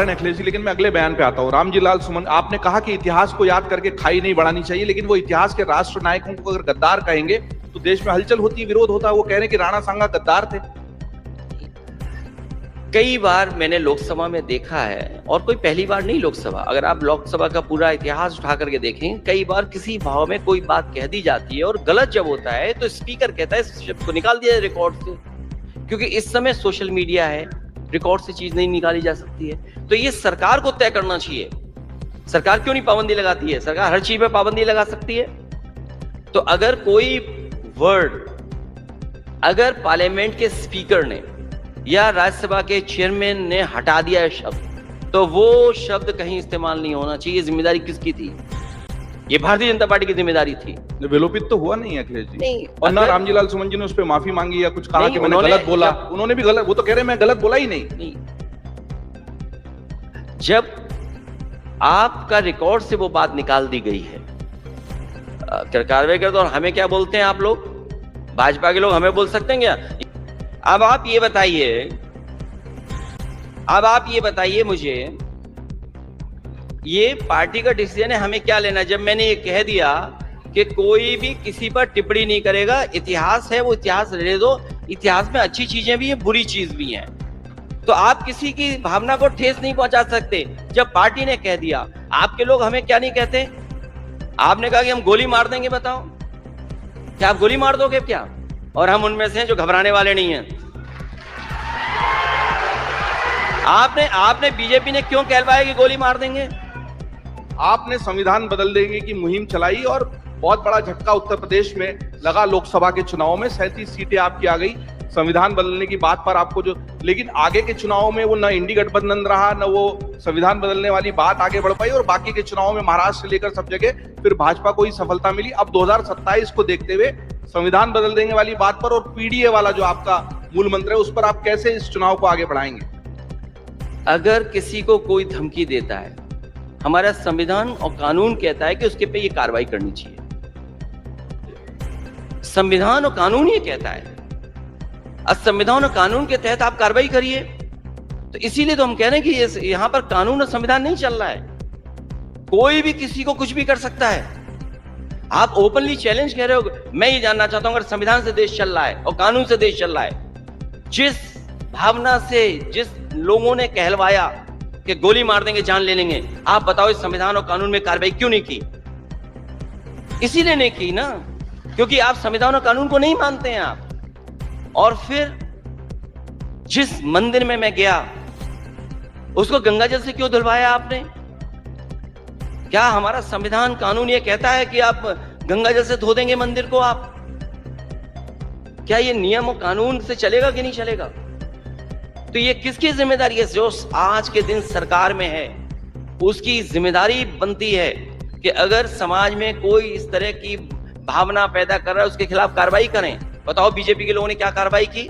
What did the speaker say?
अखिलेश जी, लेकिन मैं अगले बयान पे आता हूँ। रामजी लाल सुमन, आपने कहा कि इतिहास को याद करके खाई नहीं बढ़ानी चाहिए, लेकिन वो इतिहास के राष्ट्र नायकों को अगर गद्दार कहेंगे तो देश में हलचल होती है, विरोध होता है। वो कह रहे हैं कि राणा सांगा गद्दार थे। कई बार मैंने लोकसभा में देखा है, और कोई पहली बार नहीं लोकसभा, अगर आप लोकसभा का पूरा इतिहास उठा करके देखें, कई बार किसी भाव में कोई बात कह दी जाती है और गलत जब होता है तो स्पीकर कहता है इस शब्द को निकाल दिया जाए रिकॉर्ड से, क्योंकि इस समय सोशल मीडिया है, रिकॉर्ड से चीज नहीं निकाली जा सकती है। तो ये सरकार को तय करना चाहिए। सरकार क्यों नहीं पाबंदी लगाती है? सरकार हर चीज पे पाबंदी लगा सकती है। तो अगर कोई वर्ड, अगर पार्लियामेंट के स्पीकर ने या राज्यसभा के चेयरमैन ने हटा दिया है शब्द, तो वो शब्द कहीं इस्तेमाल नहीं होना चाहिए। जिम्मेदारी किसकी थी? ये भारतीय जनता पार्टी की जिम्मेदारी थी। विलोपित तो हुआ नहीं अखिलेश जी, नहीं, और ना रामजी लाल सुमन जी ने उस पर माफी मांगी या कुछ कहा कि मैंने गलत बोला। उन्होंने भी गलत, वो तो कह रहे हैं मैं गलत बोला ही नहीं। जब आपका रिकॉर्ड से वो बात निकाल दी गई है, कार्रवाई करते, और हमें क्या बोलते हैं आप लोग, भाजपा के लोग हमें बोल सकते हैं क्या? अब आप ये बताइए मुझे, ये पार्टी का डिसीजन है, हमें क्या लेना? जब मैंने ये कह दिया कि कोई भी किसी पर टिप्पणी नहीं करेगा, इतिहास है वो इतिहास रहने दो, इतिहास में अच्छी चीजें भी हैं, बुरी चीज भी हैं, तो आप किसी की भावना को ठेस नहीं पहुंचा सकते। जब पार्टी ने कह दिया, आपके लोग हमें क्या नहीं कहते? आपने कहा कि हम गोली मार देंगे, बताओ क्या आप गोली मार दोगे क्या? और हम उनमें से हैं जो घबराने वाले नहीं हैं। आपने बीजेपी ने क्यों कहलवाया कि गोली मार देंगे? आपने संविधान बदल देंगे की मुहिम चलाई और बहुत बड़ा झटका उत्तर प्रदेश में लगा। लोकसभा के चुनाव में 37 सीटें आपकी आ गई संविधान बदलने की बात पर आपको जो, लेकिन आगे के चुनाव में वो न इंडी गठबंधन रहा, न वो संविधान बदलने वाली बात आगे बढ़ पाई, और बाकी के चुनाव में महाराष्ट्र से लेकर सब जगह फिर भाजपा को ही सफलता मिली। अब 2027 को देखते हुए संविधान बदल देंगे वाली बात पर और पीडीए वाला जो आपका मूल मंत्र है, उस पर आप कैसे इस चुनाव को आगे बढ़ाएंगे? अगर किसी को कोई धमकी देता है, हमारा संविधान और कानून कहता है कि उसके पे ये कार्रवाई करनी चाहिए। संविधान और कानून ये कहता है, और संविधान और कानून के तहत आप कार्रवाई करिए। तो इसीलिए तो हम कह रहे हैं कि यहां पर कानून और संविधान नहीं चल रहा है। कोई भी किसी को कुछ भी कर सकता है। आप ओपनली चैलेंज कह रहे हो। मैं ये जानना चाहता हूं, अगर संविधान से देश चल रहा है और कानून से देश चल रहा है, जिस भावना से जिस लोगों ने कहलवाया कि गोली मार देंगे, जान ले लेंगे, आप बताओ इस संविधान और कानून में कार्रवाई क्यों नहीं की? इसीलिए नहीं की ना, क्योंकि आप संविधान और कानून को नहीं मानते हैं आप। और फिर जिस मंदिर में मैं गया, उसको गंगा जल से क्यों धुलवाया आपने? क्या हमारा संविधान कानून ये कहता है कि आप गंगा जल से धो देंगे मंदिर को? आप क्या ये नियम और कानून से चलेगा कि नहीं चलेगा? तो ये किसकी जिम्मेदारी है? जो आज के दिन सरकार में है, उसकी जिम्मेदारी बनती है कि अगर समाज में कोई इस तरह की भावना पैदा कर रहा है, उसके खिलाफ कार्रवाई करें। बताओ बीजेपी के लोगों ने क्या कार्रवाई की?